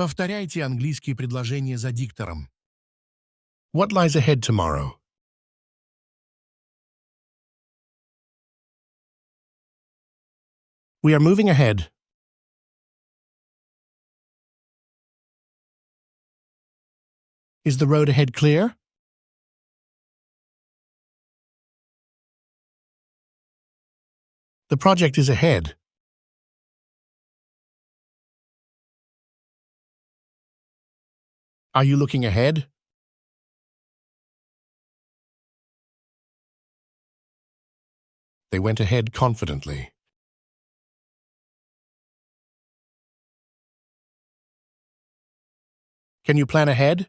Повторяйте английские предложения за диктором. What lies ahead tomorrow? We are moving ahead. Is the road ahead clear? The project is ahead. Are you looking ahead? They went ahead confidently. Can you plan ahead?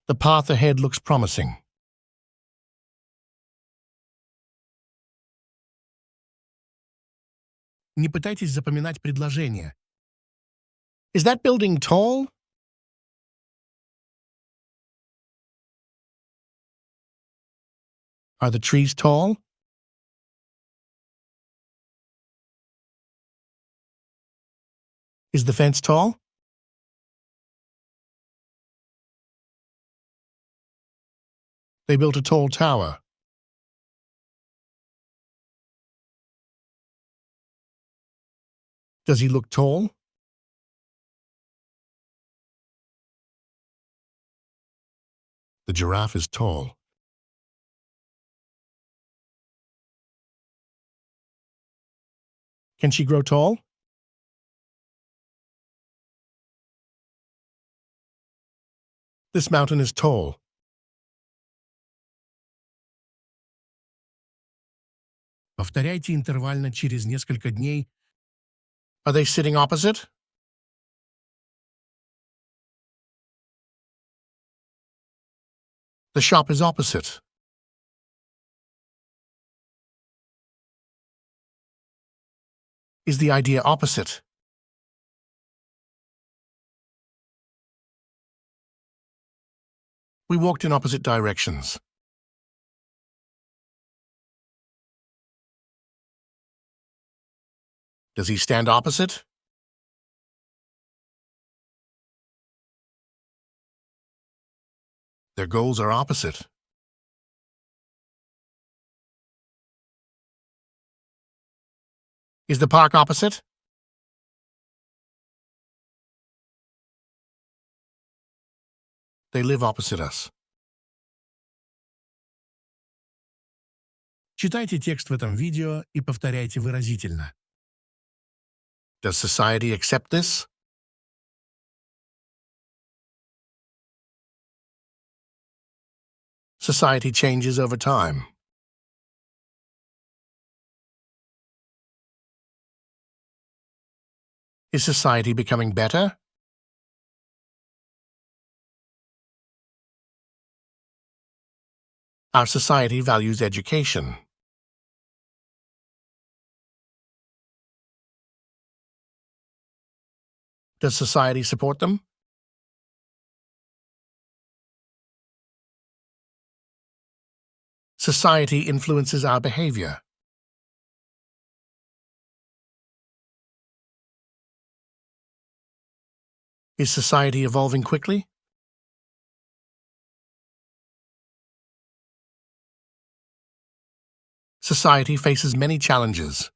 The path ahead looks promising. Не пытайтесь запоминать предложения. Is that building tall? Are the trees tall? Is the fence tall? They built a tall tower. Does he look tall? The giraffe is tall. Can she grow tall? This mountain is tall. Повторяйте интервально через несколько дней. Are they sitting opposite? The shop is opposite. Is the idea opposite? We walked in opposite directions. Does he stand opposite? Their goals are opposite. Is the park opposite? They live opposite us. Читайте текст в этом видео и повторяйте выразительно. Does society accept this? Society changes over time. Is society becoming better? Our society values education. Does society support them? Society influences our behavior. Is society evolving quickly? Society faces many challenges.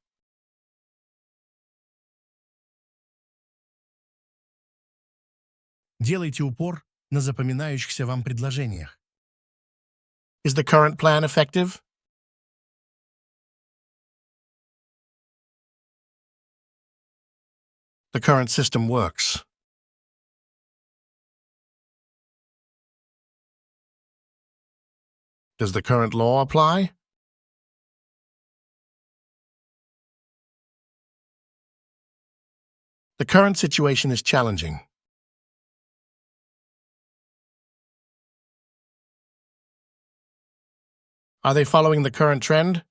Делайте упор на запоминающихся вам предложениях. Is the current plan effective? The current system works. Does the current law apply? The current situation is challenging. Are they following the current trend?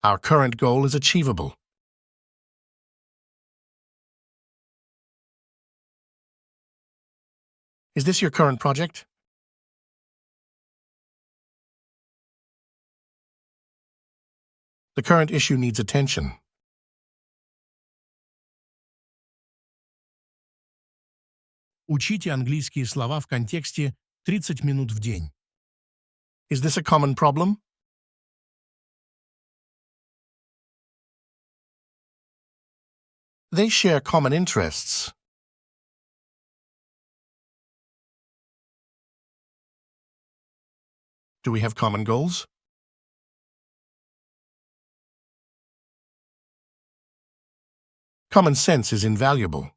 Our current goal is achievable. Is this your current project? The current issue needs attention. Учите английские слова в контексте 30 минут в день. Is this a common problem? They share common interests. Do we have common goals? Common sense is invaluable.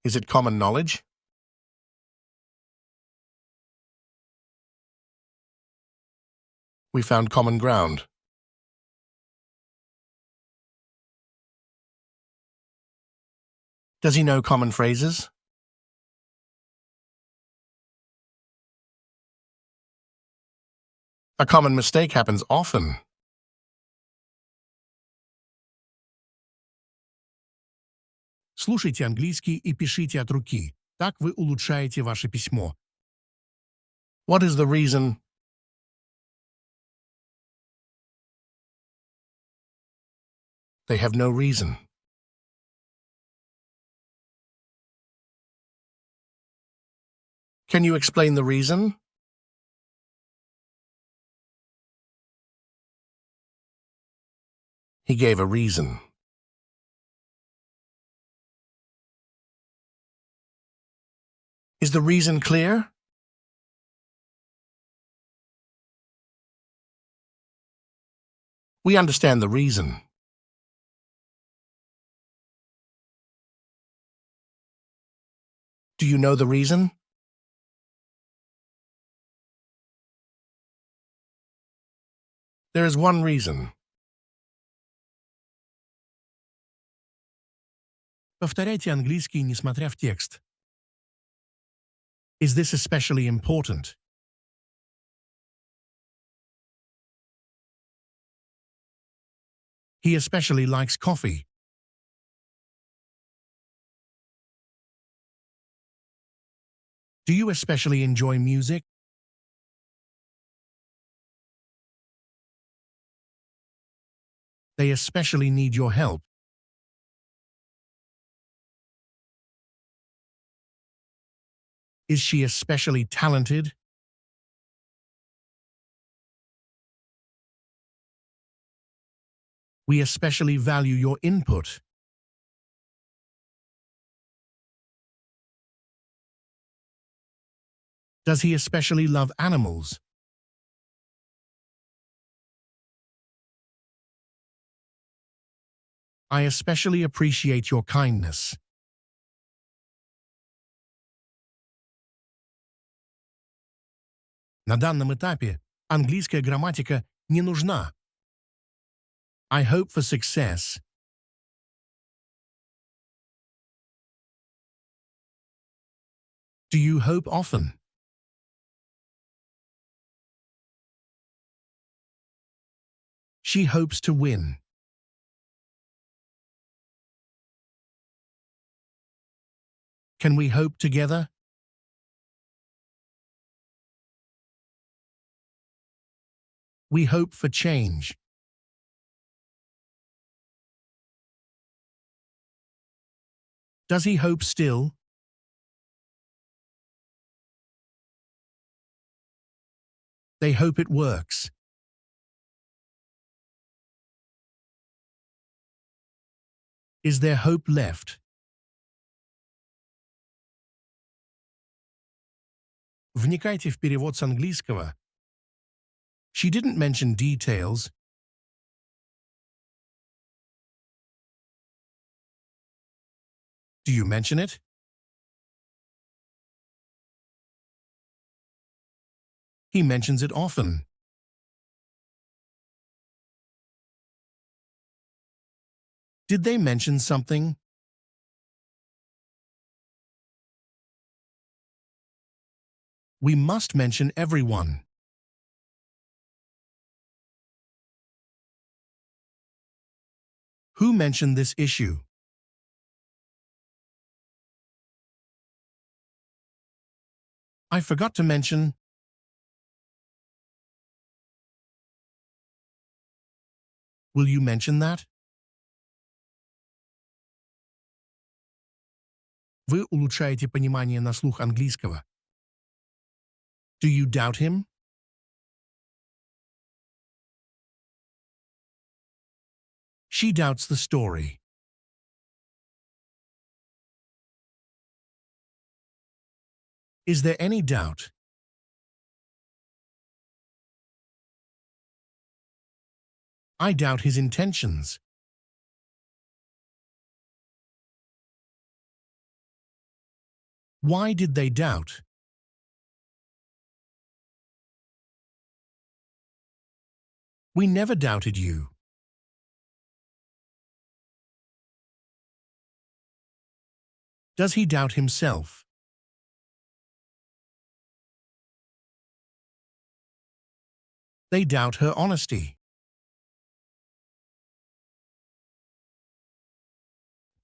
Is it common knowledge? We found common ground. Does he know common phrases? A common mistake happens often. Слушайте английский и пишите от руки. Так вы улучшаете ваше письмо. What is the reason? They have no reason. Can you explain the reason? He gave a reason. Is the reason clear? We understand the reason. Do you know the reason? There is one reason. Повторяйте английский, несмотря в текст. Is this especially important? He especially likes coffee. Do you especially enjoy music? They especially need your help. Is she especially talented? We especially value your input. Does he especially love animals? I especially appreciate your kindness. На данном этапе английская грамматика не нужна. I hope for success. Do you hope often? She hopes to win. Can we hope together? We hope for change. Does he hope still? They hope it works. Is there hope left? Вникайте в перевод с английского. She didn't mention details. Do you mention it? He mentions it often. Did they mention something? We must mention everyone. Who mentioned this issue? I forgot to mention Will you mention that? Вы улучшаете понимание на слух английского. Do you doubt him? She doubts the story. Is there any doubt? I doubt his intentions. Why did they doubt? We never doubted you. Does he doubt himself? They doubt her honesty.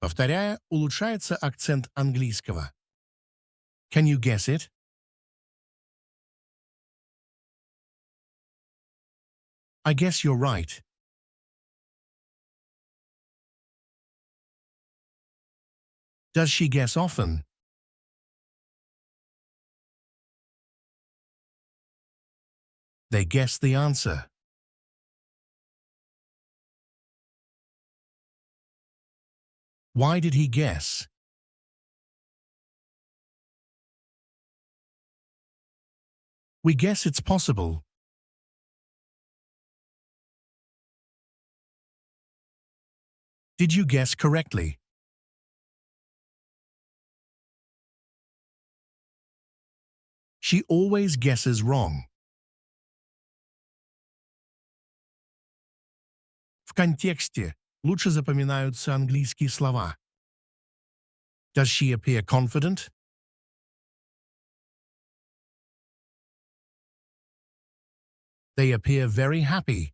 Повторяя, улучшается акцент английского. Can you guess it? I guess you're right. Does she guess often? They guess the answer. Why did he guess? We guess it's possible. Did you guess correctly? She always guesses wrong. В контексте лучше запоминаются английские слова. Does she appear confident? They appear very happy.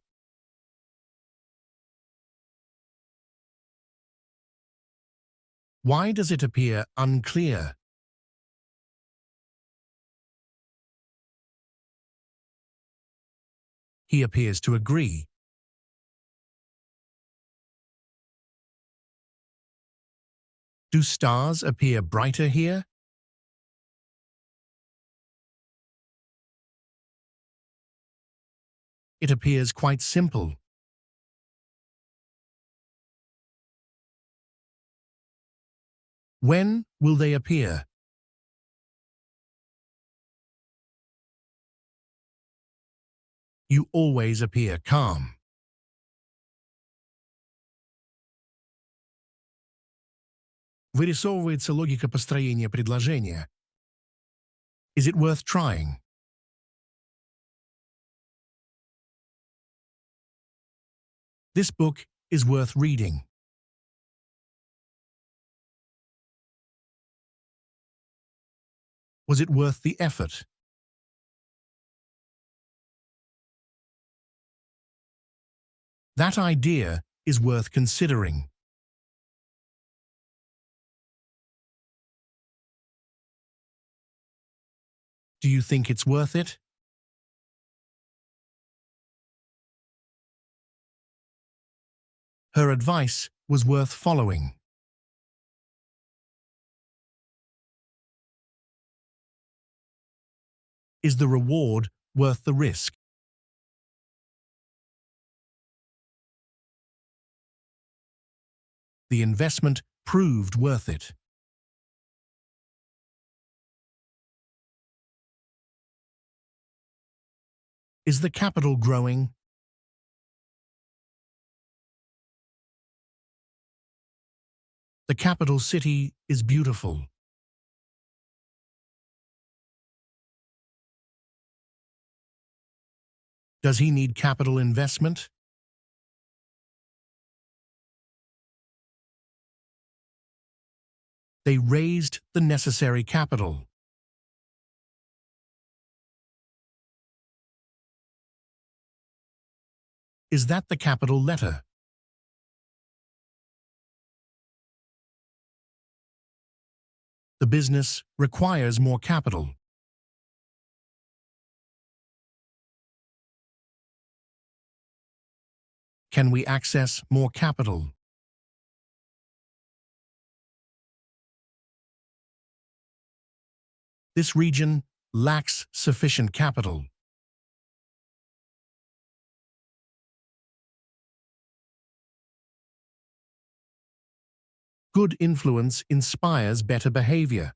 Why does it appear unclear? He appears to agree. Do stars appear brighter here? It appears quite simple. When will they appear? You always appear calm. Вырисовывается логика построения предложения. Is it worth trying? This book is worth reading. Was it worth the effort? That idea is worth considering. Do you think it's worth it? Her advice was worth following. Is the reward worth the risk? The investment proved worth it. Is the capital growing? The capital city is beautiful. Does he need capital investment? They raised the necessary capital. Is that the capital letter? The business requires more capital. Can we access more capital? This region lacks sufficient capital. Good influence inspires better behavior.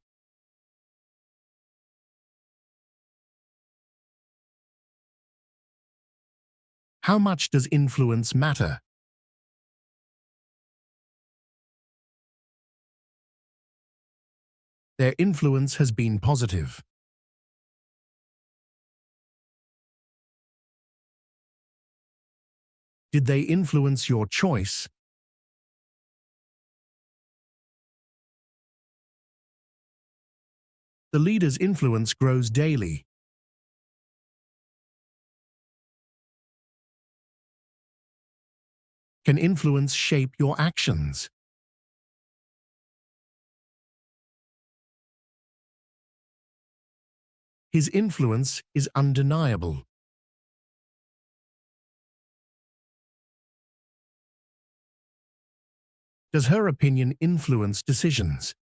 How much does influence matter? Their influence has been positive. Did they influence your choice? The leader's influence grows daily. Can influence shape your actions? His influence is undeniable. Does her opinion influence decisions?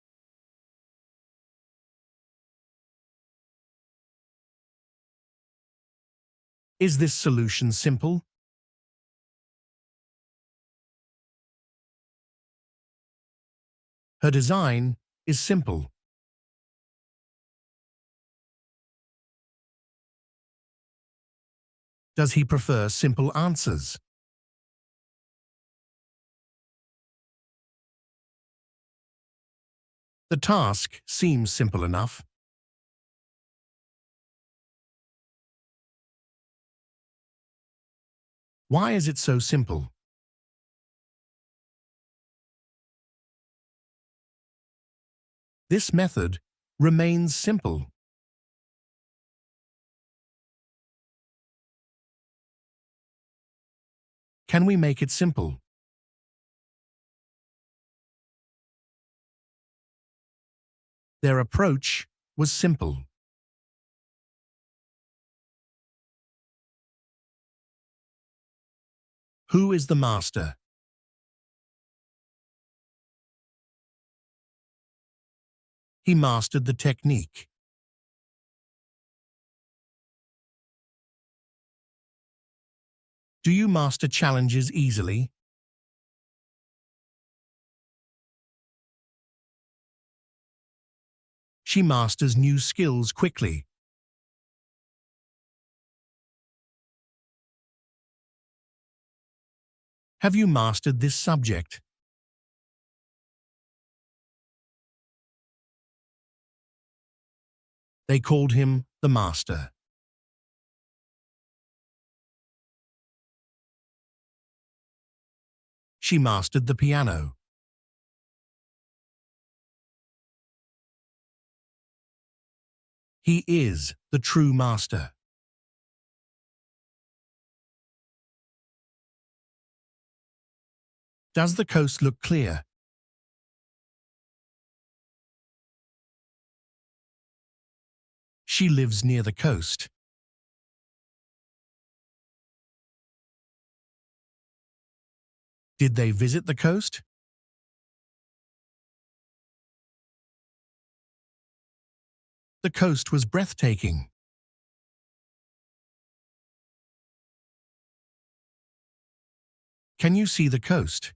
Is this solution simple? Her design is simple. Does he prefer simple answers? The task seems simple enough. Why is it so simple? This method remains simple. Can we make it simple? Their approach was simple. Who is the master? He mastered the technique. Do you master challenges easily? She masters new skills quickly. Have you mastered this subject? They called him the master. She mastered the piano. He is the true master. Does the coast look clear? She lives near the coast. Did they visit the coast? The coast was breathtaking. Can you see the coast?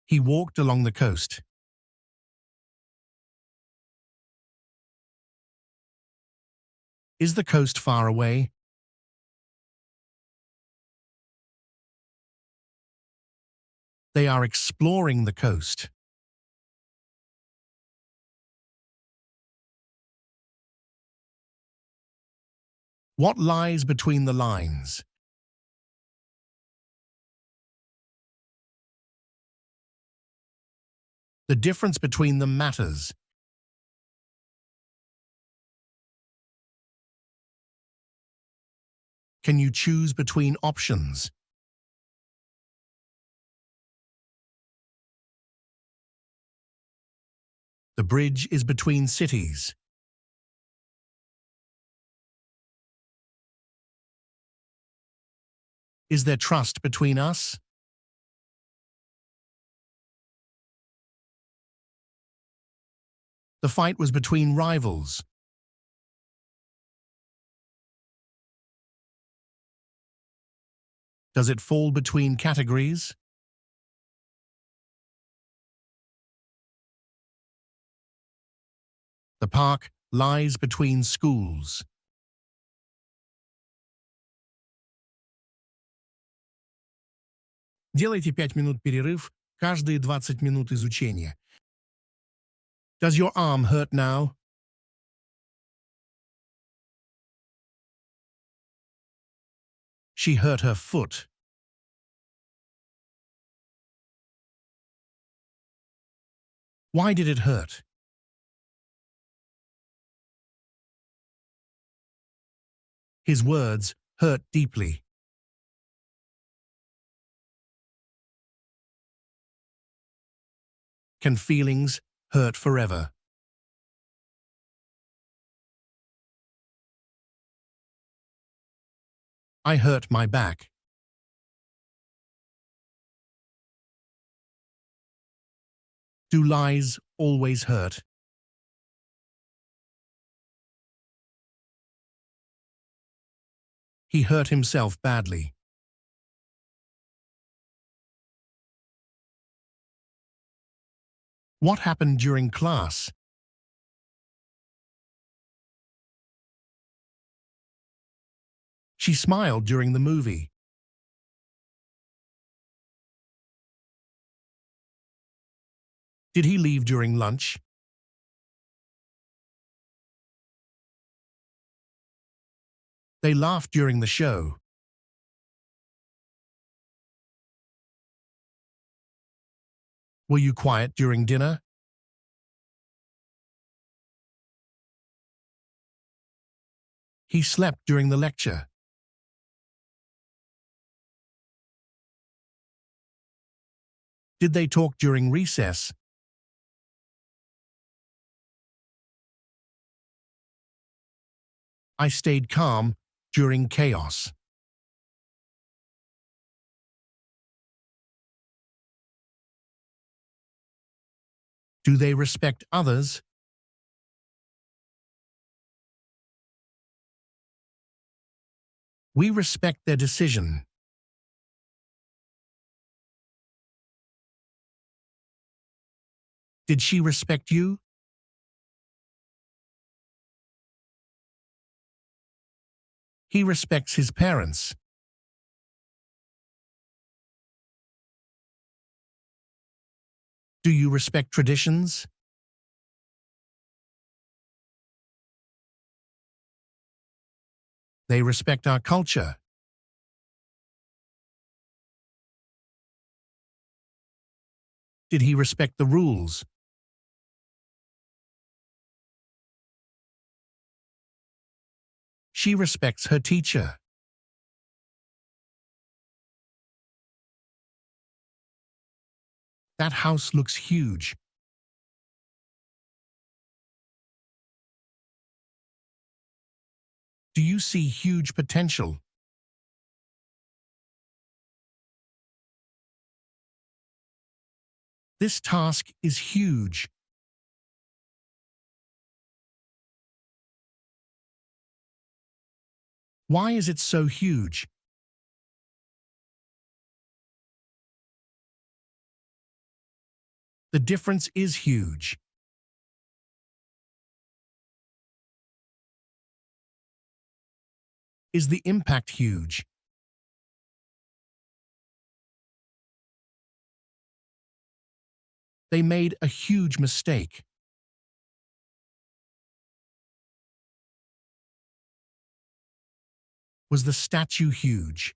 He walked along the coast. Is the coast far away? They are exploring the coast. What lies between the lines? The difference between them matters. Can you choose between options? The bridge is between cities. Is there trust between us? The fight was between rivals. Does it fall between categories? The park lies between schools. Делайте 5 минут перерыв каждые 20 минут изучения. Does your arm hurt now? She hurt her foot. Why did it hurt? His words hurt deeply. Can feelings hurt forever? I hurt my back. Do lies always hurt? He hurt himself badly. What happened during class? She smiled during the movie. Did he leave during lunch? They laughed during the show. Were you quiet during dinner? He slept during the lecture. Did they talk during recess? I stayed calm during chaos. Do they respect others? We respect their decision. Did she respect you? He respects his parents. Do you respect traditions? They respect our culture. Did he respect the rules? She respects her teacher. That house looks huge. Do you see huge potential? This task is huge. Why is it so huge? The difference is huge. Is the impact huge? They made a huge mistake. Was the statue huge?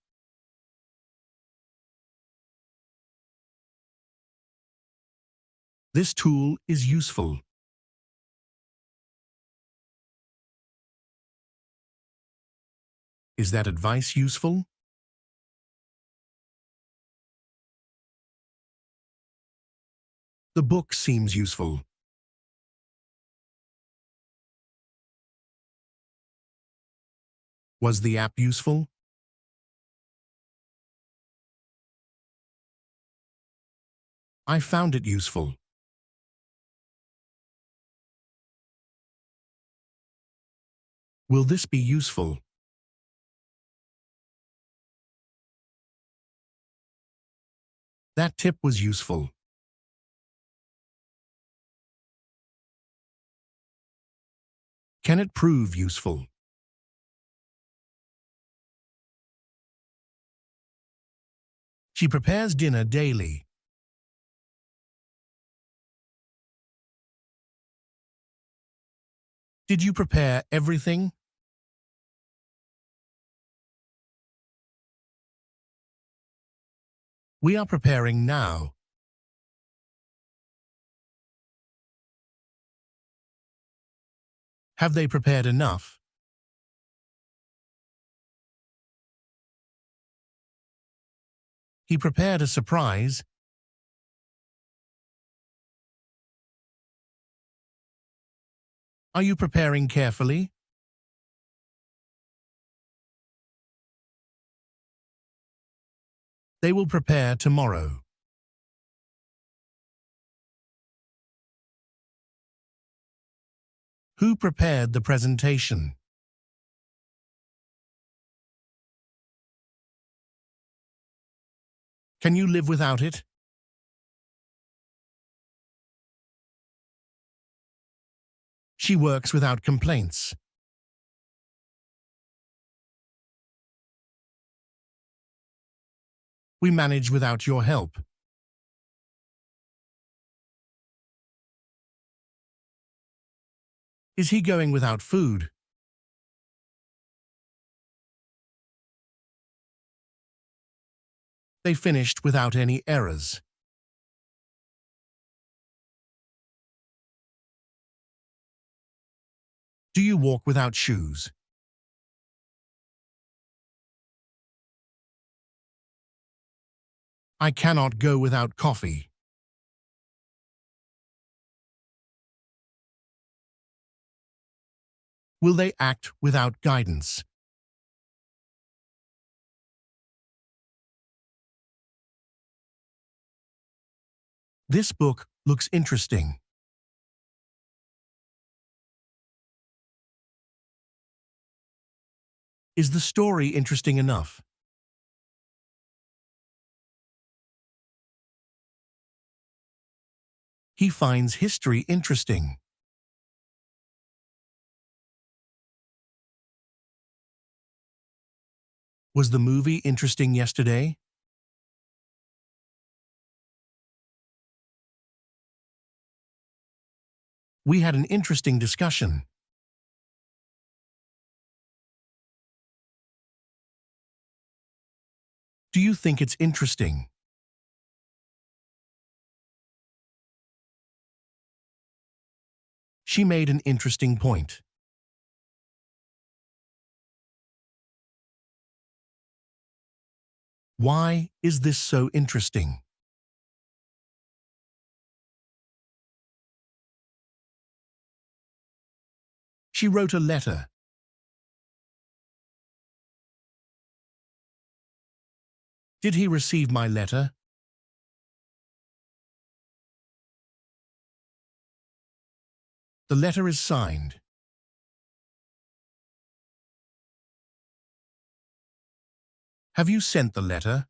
This tool is useful. Is that advice useful? The book seems useful. Was the app useful? I found it useful. Will this be useful? That tip was useful. Can it prove useful? She prepares dinner daily. Did you prepare everything? We are preparing now. Have they prepared enough? He prepared a surprise. Are you preparing carefully? They will prepare tomorrow. Who prepared the presentation? Can you live without it? She works without complaints. We manage without your help. Is he going without food? They finished without any errors. Do you walk without shoes? I cannot go without coffee. Will they act without guidance? This book looks interesting. Is the story interesting enough? He finds history interesting. Was the movie interesting yesterday? We had an interesting discussion. Do you think it's interesting? She made an interesting point. Why is this so interesting? She wrote a letter. Did he receive my letter? The letter is signed. Have you sent the letter?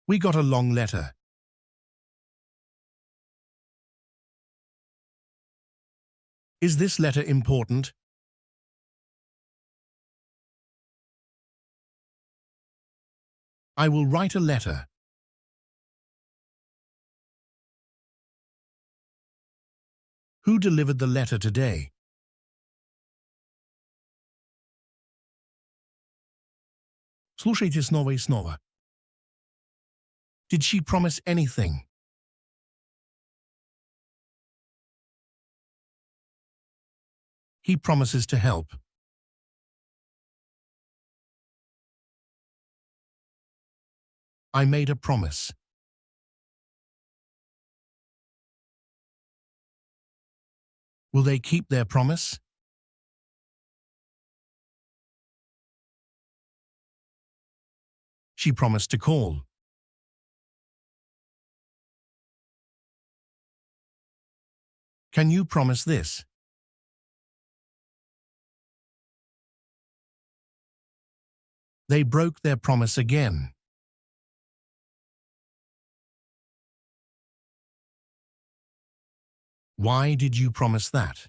We got a long letter. Is this letter important? I will write a letter. Who delivered the letter today? Слушайте снова и снова. Did she promise anything? He promises to help. I made a promise. Will they keep their promise? She promised to call. Can you promise this? They broke their promise again. Why did you promise that?